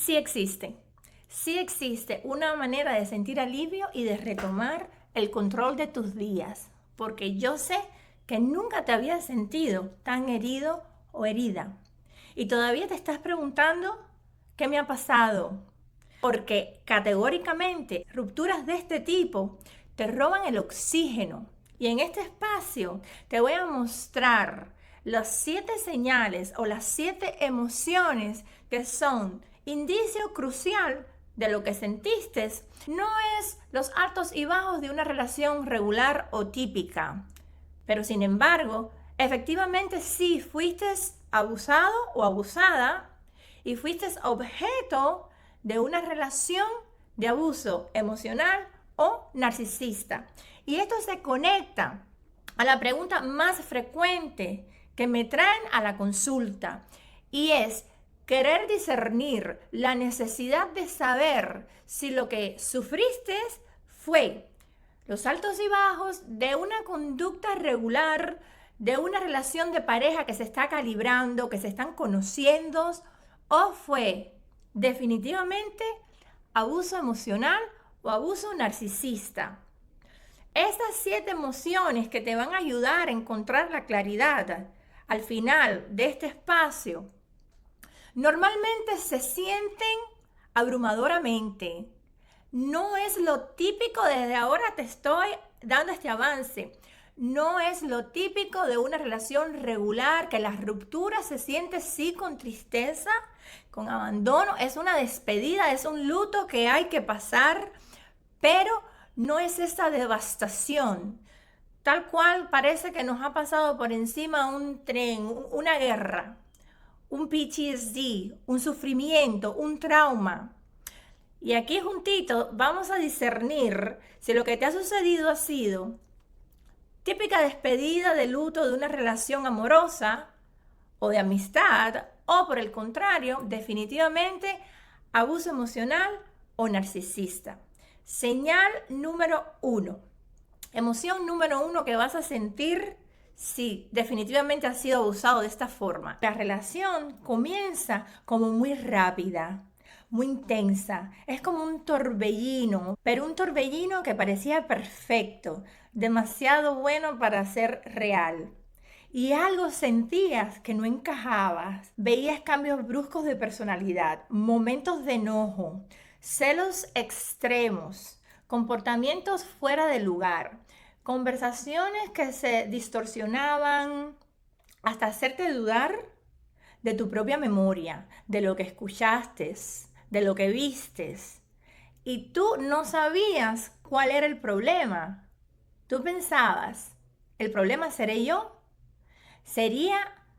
Sí existe. Sí existe una manera de sentir alivio y de retomar el control de tus días, porque yo sé que nunca te habías sentido tan herido o herida. Y todavía te estás preguntando qué me ha pasado, porque categóricamente rupturas de este tipo te roban el oxígeno. Y en este espacio te voy a mostrar las 7 señales o las 7 emociones que son indicio crucial de lo que sentiste. No es los altos y bajos de una relación regular o típica, pero sin embargo, efectivamente sí fuiste abusado o abusada y fuiste objeto de una relación de abuso emocional o narcisista. Y esto se conecta a la pregunta más frecuente que me traen a la consulta, y es querer discernir la necesidad de saber si lo que sufriste fue los altos y bajos de una conducta regular, de una relación de pareja que se está calibrando, que se están conociendo, o fue definitivamente abuso emocional o abuso narcisista. Estas 7 emociones que te van a ayudar a encontrar la claridad al final de este espacio normalmente se sienten abrumadoramente. No es lo típico, desde ahora te estoy dando este avance. No es lo típico de una relación regular, que las rupturas se siente sí con tristeza, con abandono, es una despedida, es un luto que hay que pasar, pero no es esa devastación. Tal cual parece que nos ha pasado por encima un tren, una guerra, un PTSD, un sufrimiento, un trauma. Y aquí juntito vamos a discernir si lo que te ha sucedido ha sido típica despedida de luto de una relación amorosa o de amistad, o por el contrario, definitivamente abuso emocional o narcisista. Señal número 1. Emoción número 1 que vas a sentir si definitivamente has sido abusado de esta forma. La relación comienza como muy rápida, muy intensa. Es como un torbellino, pero un torbellino que parecía perfecto, demasiado bueno para ser real. Y algo sentías que no encajabas. Veías cambios bruscos de personalidad, momentos de enojo, celos extremos, comportamientos fuera de lugar, conversaciones que se distorsionaban hasta hacerte dudar de tu propia memoria, de lo que escuchaste, de lo que vistes. Y tú no sabías cuál era el problema. Tú pensabas, ¿el problema seré yo? ¿Sería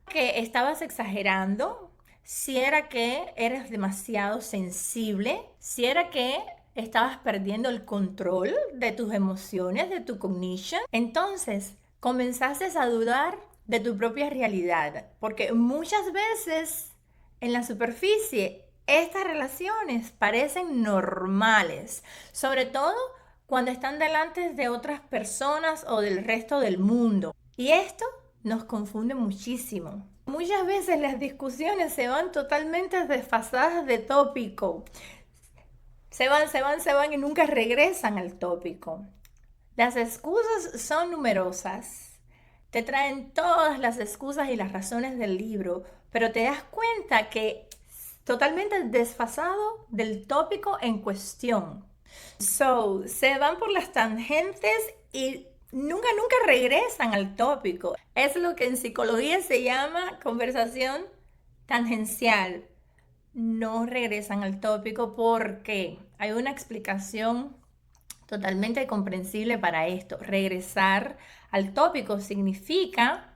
que estabas exagerando? ¿Si era que eres demasiado sensible? ¿Si era que estabas perdiendo el control de tus emociones, de tu cognition? Entonces, comenzaste a dudar de tu propia realidad, porque muchas veces en la superficie estas relaciones parecen normales, sobre todo cuando están delante de otras personas o del resto del mundo. Y esto nos confunde muchísimo. Muchas veces las discusiones se van totalmente desfasadas de tópico. Se van y nunca regresan al tópico. Las excusas son numerosas. Te traen todas las excusas y las razones del libro, pero te das cuenta que totalmente desfasado del tópico en cuestión. Se van por las tangentes y nunca regresan al tópico. Es lo que en psicología se llama conversación tangencial. No regresan al tópico porque hay una explicación totalmente comprensible para esto. Regresar al tópico significa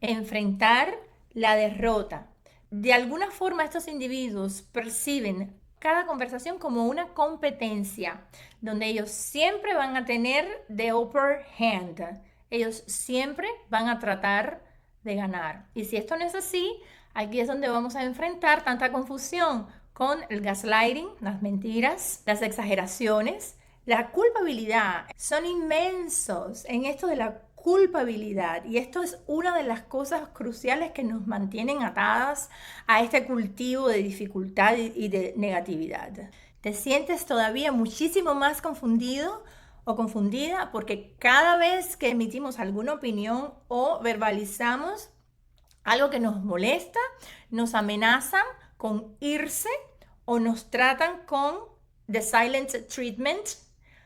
enfrentar la derrota. De alguna forma estos individuos perciben cada conversación como una competencia, donde ellos siempre van a tener the upper hand. Ellos siempre van a tratar de ganar. Y si esto no es así, aquí es donde vamos a enfrentar tanta confusión con el gaslighting, las mentiras, las exageraciones, la culpabilidad. Son inmensos en esto de la culpabilidad. Y esto es una de las cosas cruciales que nos mantienen atadas a este cultivo de dificultad y de negatividad. Te sientes todavía muchísimo más confundido o confundida porque cada vez que emitimos alguna opinión o verbalizamos algo que nos molesta, nos amenazan con irse o nos tratan con the silent treatment.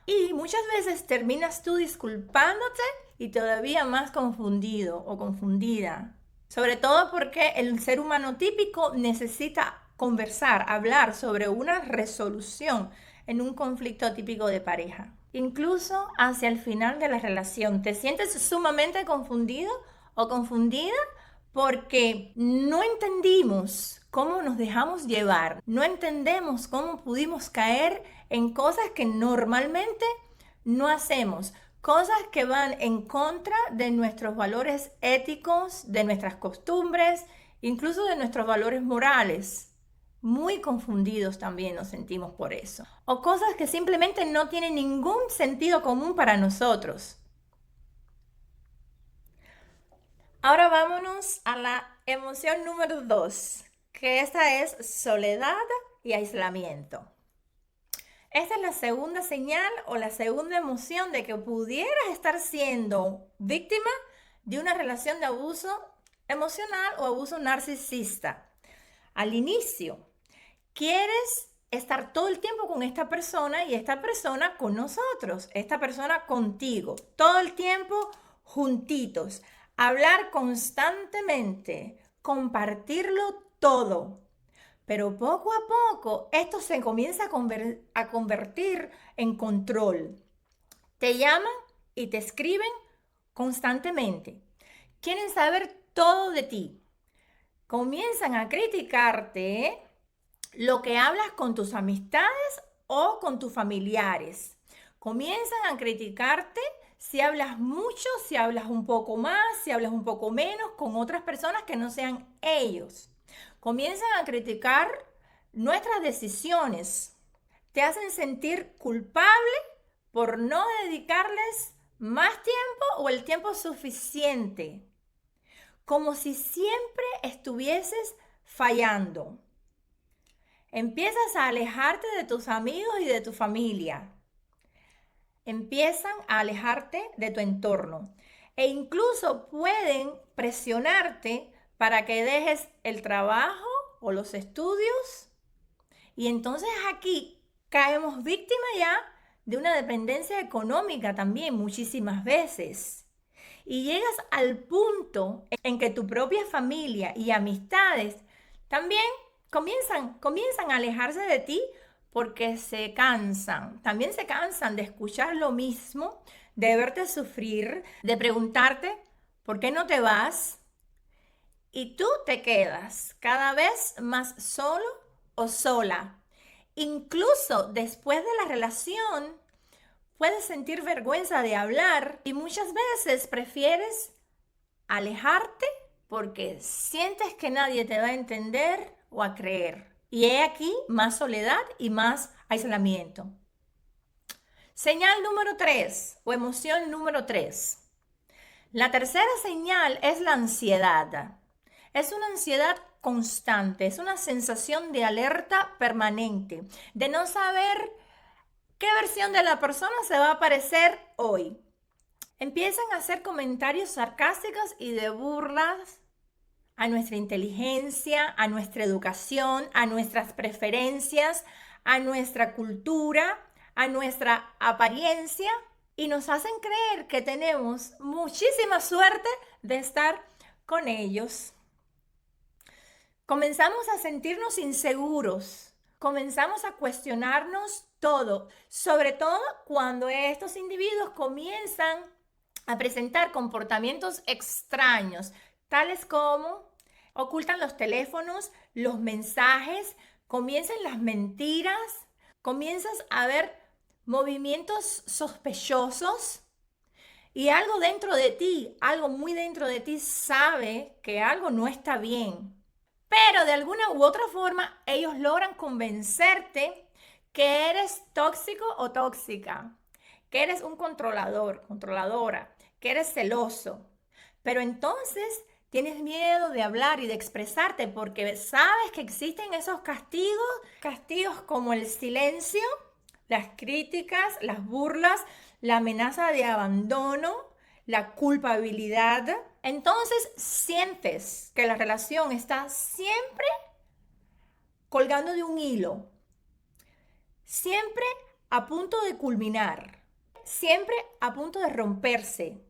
Y muchas veces terminas tú disculpándote y todavía más confundido o confundida. Sobre todo porque el ser humano típico necesita conversar, hablar sobre una resolución en un conflicto típico de pareja. Incluso hacia el final de la relación, ¿te sientes sumamente confundido o confundida? Porque no entendimos cómo nos dejamos llevar, no entendemos cómo pudimos caer en cosas que normalmente no hacemos, cosas que van en contra de nuestros valores éticos, de nuestras costumbres, incluso de nuestros valores morales. Muy confundidos también nos sentimos por eso. O cosas que simplemente no tienen ningún sentido común para nosotros. Ahora vámonos a la emoción número 2, que esta es soledad y aislamiento. Esta es la segunda señal o la segunda emoción de que pudieras estar siendo víctima de una relación de abuso emocional o abuso narcisista. Al inicio, quieres estar todo el tiempo con esta persona y esta persona con nosotros, esta persona contigo, todo el tiempo juntitos, hablar constantemente, compartirlo todo. Pero poco a poco esto se comienza a convertir en control. Te llaman y te escriben constantemente. Quieren saber todo de ti. Comienzan a criticarte lo que hablas con tus amistades o con tus familiares. Comienzan a criticarte si hablas mucho, si hablas un poco más, si hablas un poco menos con otras personas que no sean ellos. Comienzan a criticar nuestras decisiones. Te hacen sentir culpable por no dedicarles más tiempo o el tiempo suficiente. Como si siempre estuvieses fallando. Empiezas a alejarte de tus amigos y de tu familia. Empiezan a alejarte de tu entorno. E incluso pueden presionarte para que dejes el trabajo o los estudios. Y entonces aquí caemos víctima ya de una dependencia económica también muchísimas veces. Y llegas al punto en que tu propia familia y amistades también comienzan a alejarse de ti porque se cansan. También se cansan de escuchar lo mismo, de verte sufrir, de preguntarte, ¿por qué no te vas? Y tú te quedas cada vez más solo o sola. Incluso después de la relación, puedes sentir vergüenza de hablar y muchas veces prefieres alejarte porque sientes que nadie te va a entender o a creer. Y he aquí más soledad y más aislamiento. Señal número 3 o emoción número 3. La tercera señal es la ansiedad. Es una ansiedad constante, es una sensación de alerta permanente, de no saber qué versión de la persona se va a aparecer hoy. Empiezan a hacer comentarios sarcásticos y de burlas a nuestra inteligencia, a nuestra educación, a nuestras preferencias, a nuestra cultura, a nuestra apariencia y nos hacen creer que tenemos muchísima suerte de estar con ellos. Comenzamos a sentirnos inseguros, comenzamos a cuestionarnos todo, sobre todo cuando estos individuos comienzan a presentar comportamientos extraños, tales como ocultan los teléfonos, los mensajes, comienzan las mentiras, comienzas a ver movimientos sospechosos y algo dentro de ti, algo muy dentro de ti sabe que algo no está bien. Pero de alguna u otra forma ellos logran convencerte que eres tóxico o tóxica, que eres un controlador, controladora, que eres celoso, pero entonces tienes miedo de hablar y de expresarte porque sabes que existen esos castigos como el silencio, las críticas, las burlas, la amenaza de abandono, la culpabilidad. Entonces sientes que la relación está siempre colgando de un hilo, siempre a punto de culminar, siempre a punto de romperse,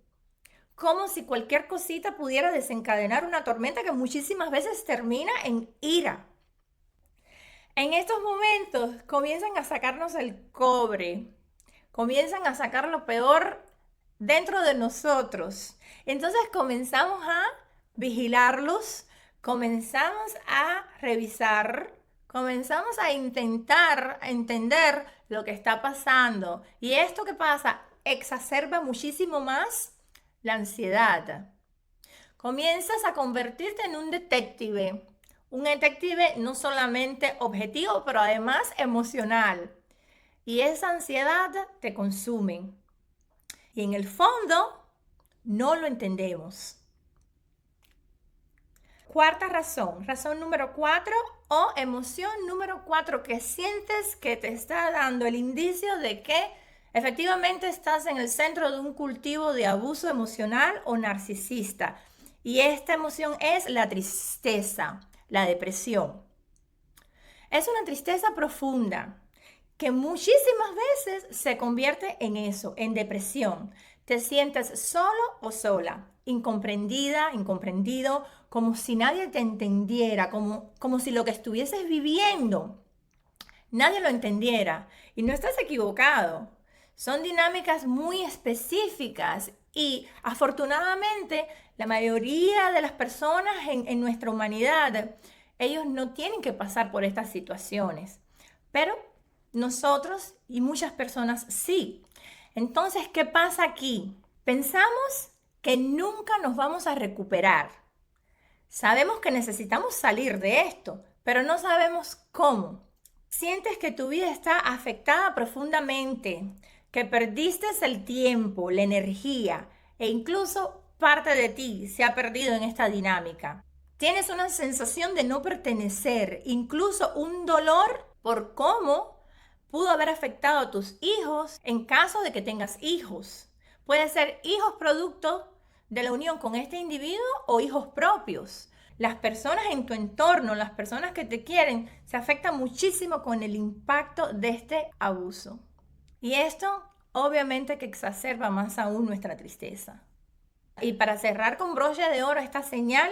como si cualquier cosita pudiera desencadenar una tormenta que muchísimas veces termina en ira. En estos momentos comienzan a sacarnos el cobre, comienzan a sacar lo peor dentro de nosotros. Entonces comenzamos a vigilarlos, comenzamos a revisar, comenzamos a intentar entender lo que está pasando. Y esto que pasa exacerba muchísimo más la ansiedad. Comienzas a convertirte en un detective no solamente objetivo, pero además emocional. Y esa ansiedad te consume. Y en el fondo, no lo entendemos. Cuarta razón número 4 o emoción número 4 que sientes que te está dando el indicio de que efectivamente estás en el centro de un cultivo de abuso emocional o narcisista. Y esta emoción es la tristeza, la depresión. Es una tristeza profunda que muchísimas veces se convierte en eso, en depresión. Te sientes solo o sola, incomprendida, incomprendido, como si nadie te entendiera, como si lo que estuvieses viviendo nadie lo entendiera. Y no estás equivocado. Son dinámicas muy específicas y afortunadamente la mayoría de las personas en nuestra humanidad, ellos no tienen que pasar por estas situaciones. Pero nosotros y muchas personas sí. Entonces, ¿qué pasa aquí? Pensamos que nunca nos vamos a recuperar. Sabemos que necesitamos salir de esto, pero no sabemos cómo. Sientes que tu vida está afectada profundamente, que perdiste el tiempo, la energía e incluso parte de ti se ha perdido en esta dinámica. Tienes una sensación de no pertenecer, incluso un dolor por cómo pudo haber afectado a tus hijos en caso de que tengas hijos. Puede ser hijos producto de la unión con este individuo o hijos propios. Las personas en tu entorno, las personas que te quieren, se afectan muchísimo con el impacto de este abuso. Y esto obviamente que exacerba más aún nuestra tristeza. Y para cerrar con broche de oro esta señal,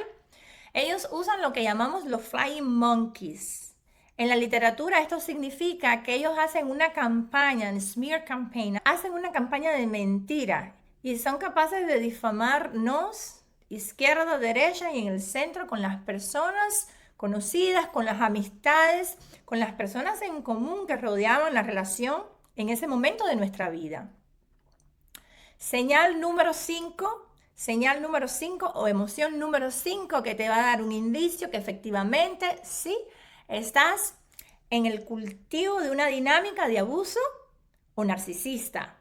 ellos usan lo que llamamos los flying monkeys. En la literatura esto significa que ellos hacen una campaña, un smear campaign, hacen una campaña de mentira y son capaces de difamarnos izquierda, derecha y en el centro con las personas conocidas, con las amistades, con las personas en común que rodeaban la relación en ese momento de nuestra vida. Señal número 5 o emoción número 5 que te va a dar un indicio que efectivamente sí estás en el cultivo de una dinámica de abuso o narcisista.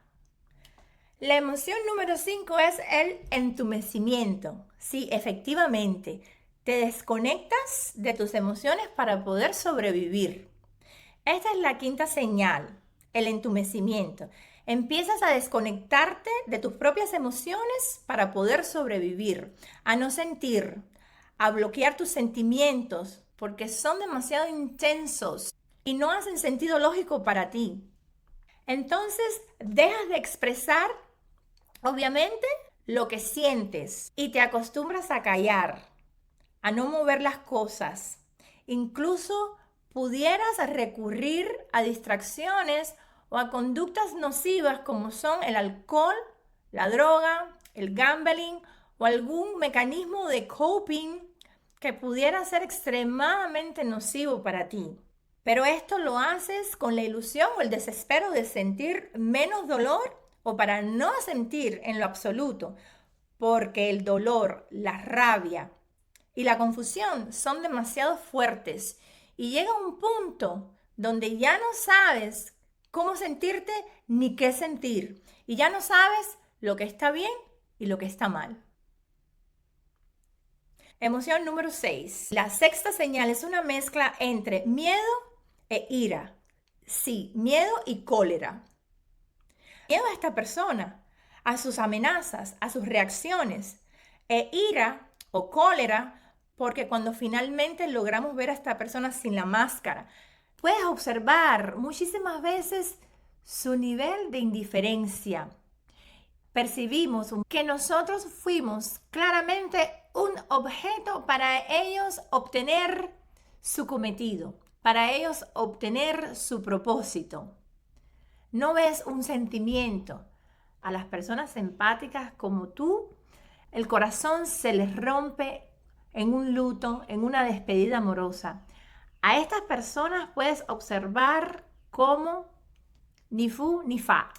La emoción número 5 es el entumecimiento. Sí, efectivamente, te desconectas de tus emociones para poder sobrevivir. Esta es la quinta señal, el entumecimiento. Empiezas a desconectarte de tus propias emociones para poder sobrevivir, a no sentir, a bloquear tus sentimientos porque son demasiado intensos y no hacen sentido lógico para ti. Entonces, dejas de expresar obviamente, lo que sientes y te acostumbras a callar, a no mover las cosas. Incluso pudieras recurrir a distracciones o a conductas nocivas como son el alcohol, la droga, el gambling o algún mecanismo de coping que pudiera ser extremadamente nocivo para ti. Pero esto lo haces con la ilusión o el desespero de sentir menos dolor o para no sentir en lo absoluto, porque el dolor, la rabia y la confusión son demasiado fuertes y llega un punto donde ya no sabes cómo sentirte ni qué sentir y ya no sabes lo que está bien y lo que está mal. Emoción número 6. La sexta señal es una mezcla entre miedo e ira. Sí, miedo y cólera. Miedo a esta persona, a sus amenazas, a sus reacciones. E ira o cólera porque cuando finalmente logramos ver a esta persona sin la máscara, puedes observar muchísimas veces su nivel de indiferencia. Percibimos que nosotros fuimos claramente un objeto para ellos obtener su cometido, para ellos obtener su propósito. No ves un sentimiento. A las personas empáticas como tú, el corazón se les rompe en un luto, en una despedida amorosa. A estas personas puedes observar cómo ni fu ni fa.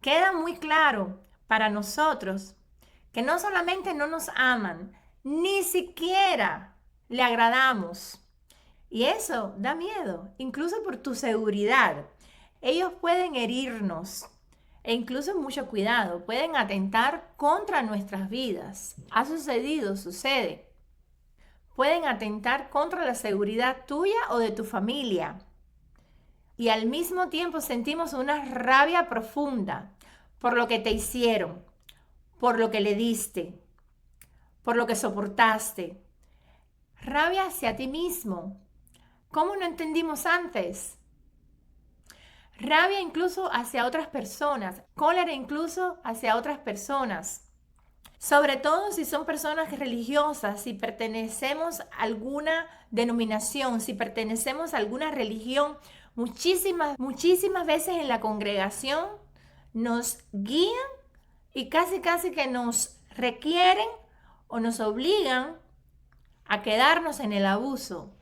Queda muy claro para nosotros que no solamente no nos aman, ni siquiera le agradamos. Y eso da miedo, incluso por tu seguridad. Ellos pueden herirnos e incluso mucho cuidado, pueden atentar contra nuestras vidas. Ha sucedido, sucede. Pueden atentar contra la seguridad tuya o de tu familia. Y al mismo tiempo sentimos una rabia profunda por lo que te hicieron, por lo que le diste, por lo que soportaste. Rabia hacia ti mismo. ¿Cómo no entendimos antes? Rabia incluso hacia otras personas, cólera incluso hacia otras personas. Sobre todo si son personas religiosas, si pertenecemos a alguna denominación, si pertenecemos a alguna religión, muchísimas veces en la congregación nos guían y casi que nos requieren o nos obligan a quedarnos en el abuso,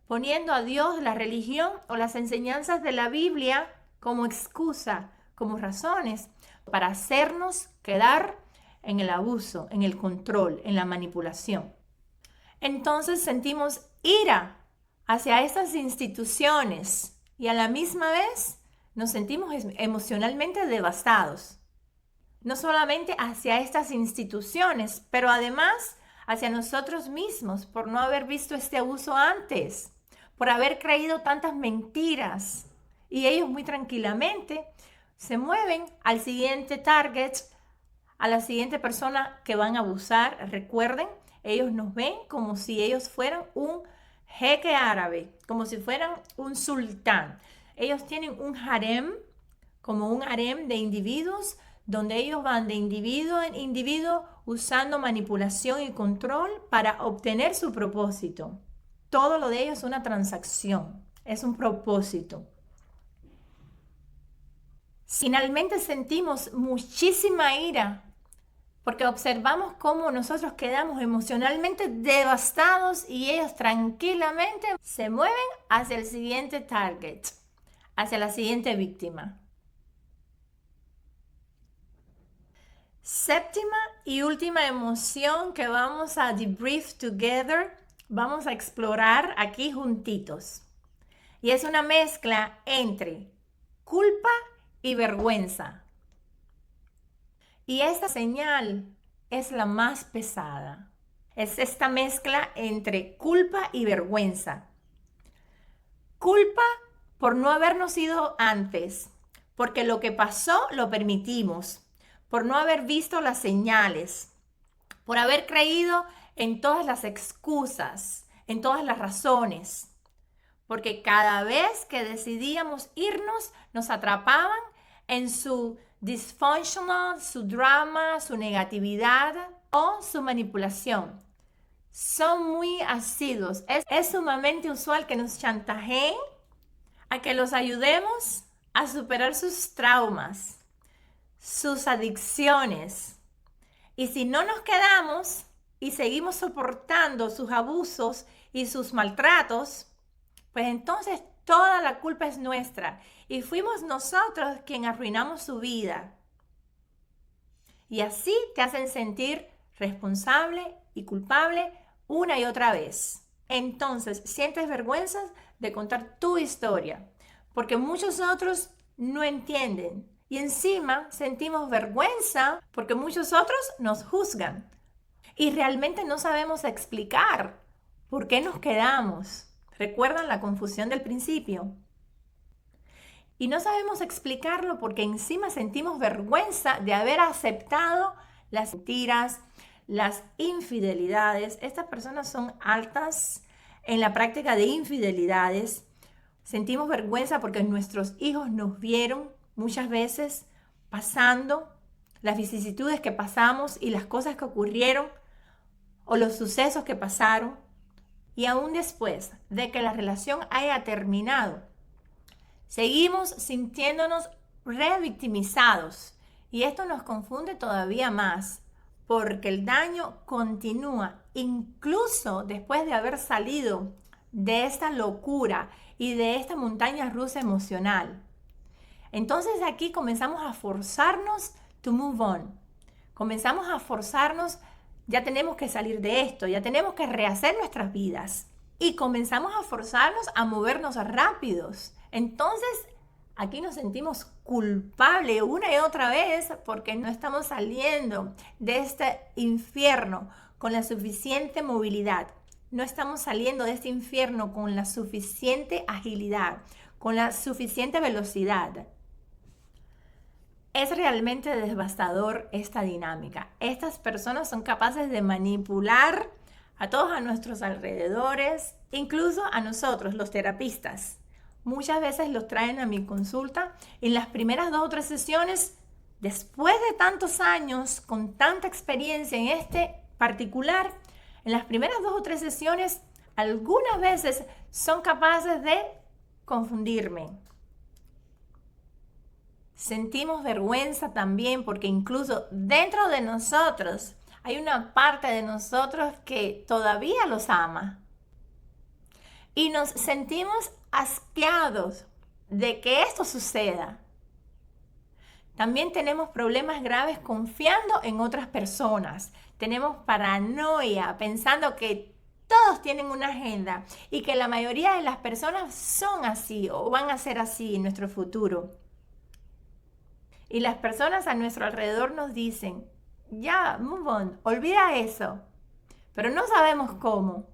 poniendo a Dios, la religión o las enseñanzas de la Biblia como excusa, como razones para hacernos quedar en el abuso, en el control, en la manipulación. Entonces sentimos ira hacia estas instituciones y a la misma vez nos sentimos emocionalmente devastados. No solamente hacia estas instituciones, pero además hacia nosotros mismos por no haber visto este abuso antes, por haber creído tantas mentiras. Y ellos muy tranquilamente se mueven al siguiente target, a la siguiente persona que van a abusar. Recuerden, ellos nos ven como si ellos fueran un jeque árabe, como si fueran un sultán. Ellos tienen un harem, como un harem de individuos, donde ellos van de individuo en individuo usando manipulación y control para obtener su propósito. Todo lo de ellos es una transacción, es un propósito. Finalmente sentimos muchísima ira porque observamos cómo nosotros quedamos emocionalmente devastados y ellos tranquilamente se mueven hacia el siguiente target, hacia la siguiente víctima. Séptima y última emoción que vamos a debrief together, vamos a explorar aquí juntitos. Y es una mezcla entre culpa y vergüenza. Y esta señal es la más pesada. Es esta mezcla entre culpa y vergüenza. Culpa por no habernos ido antes, porque lo que pasó lo permitimos, por no haber visto las señales, por haber creído en todas las excusas, en todas las razones, porque cada vez que decidíamos irnos, nos atrapaban en su dysfunctional, su drama, su negatividad o su manipulación. Son muy asiduos. Es sumamente usual que nos chantajeen a que los ayudemos a superar sus traumas, sus adicciones. Y si no nos quedamos y seguimos soportando sus abusos y sus maltratos, pues entonces toda la culpa es nuestra y fuimos nosotros quien arruinamos su vida. Y así te hacen sentir responsable y culpable una y otra vez. Entonces sientes vergüenza de contar tu historia, porque muchos otros no entienden Y encima sentimos vergüenza porque muchos otros nos juzgan. Y realmente no sabemos explicar por qué nos quedamos. ¿Recuerdan la confusión del principio? Y no sabemos explicarlo porque encima sentimos vergüenza de haber aceptado las mentiras, las infidelidades. Estas personas son altas en la práctica de infidelidades. Sentimos vergüenza porque nuestros hijos nos vieron muchas veces pasando las vicisitudes que pasamos y las cosas que ocurrieron o los sucesos que pasaron. Y aún después de que la relación haya terminado, seguimos sintiéndonos revictimizados. Y esto nos confunde todavía más porque el daño continúa incluso después de haber salido de esta locura y de esta montaña rusa emocional. Entonces aquí comenzamos a forzarnos to move on. Comenzamos a forzarnos, ya tenemos que salir de esto, ya tenemos que rehacer nuestras vidas. Y comenzamos a forzarnos a movernos rápidos. Entonces aquí nos sentimos culpables una y otra vez porque no estamos saliendo de este infierno con la suficiente movilidad. No estamos saliendo de este infierno con la suficiente agilidad, con la suficiente velocidad. Es realmente devastador esta dinámica. Estas personas son capaces de manipular a todos a nuestros alrededores, incluso a nosotros, los terapistas. Muchas veces los traen a mi consulta y en las primeras 2 o 3 sesiones, después de tantos años, con tanta experiencia en este particular, en las primeras 2 o 3 sesiones, algunas veces son capaces de confundirme. Sentimos vergüenza también porque incluso dentro de nosotros hay una parte de nosotros que todavía los ama. Y nos sentimos asqueados de que esto suceda. También tenemos problemas graves confiando en otras personas. Tenemos paranoia pensando que todos tienen una agenda y que la mayoría de las personas son así o van a ser así en nuestro futuro. Y las personas a nuestro alrededor nos dicen, ya, move on, olvida eso. Pero no sabemos cómo.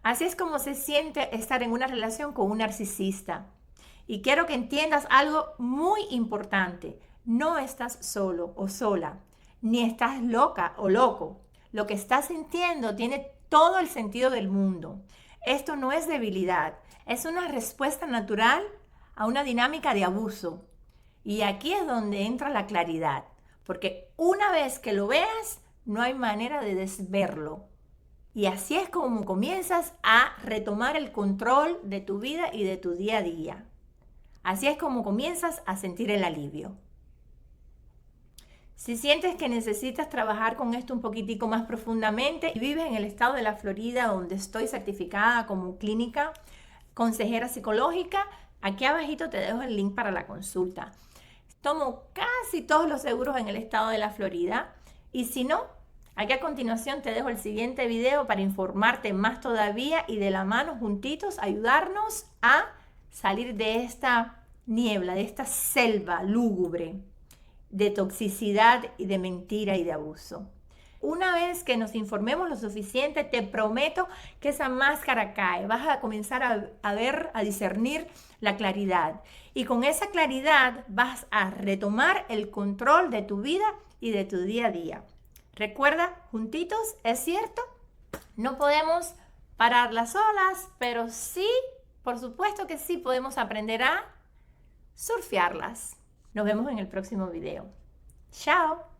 Así es como se siente estar en una relación con un narcisista. Y quiero que entiendas algo muy importante. No estás solo o sola, ni estás loca o loco. Lo que estás sintiendo tiene todo el sentido del mundo. Esto no es debilidad, es una respuesta natural a una dinámica de abuso. Y aquí es donde entra la claridad, porque una vez que lo veas, no hay manera de desverlo. Y así es como comienzas a retomar el control de tu vida y de tu día a día. Así es como comienzas a sentir el alivio. Si sientes que necesitas trabajar con esto un poquitico más profundamente y vives en el estado de la Florida, donde estoy certificada como clínica consejera psicológica, aquí abajito te dejo el link para la consulta. Tomo casi todos los seguros en el estado de la Florida y si no, aquí a continuación te dejo el siguiente video para informarte más todavía y de la mano juntitos ayudarnos a salir de esta niebla, de esta selva lúgubre de toxicidad y de mentira y de abuso. Una vez que nos informemos lo suficiente, te prometo que esa máscara cae. Vas a comenzar a ver, a discernir la claridad. Y con esa claridad vas a retomar el control de tu vida y de tu día a día. Recuerda, juntitos, es cierto, no podemos parar las olas, pero sí, por supuesto que sí podemos aprender a surfearlas. Nos vemos en el próximo video. ¡Chao!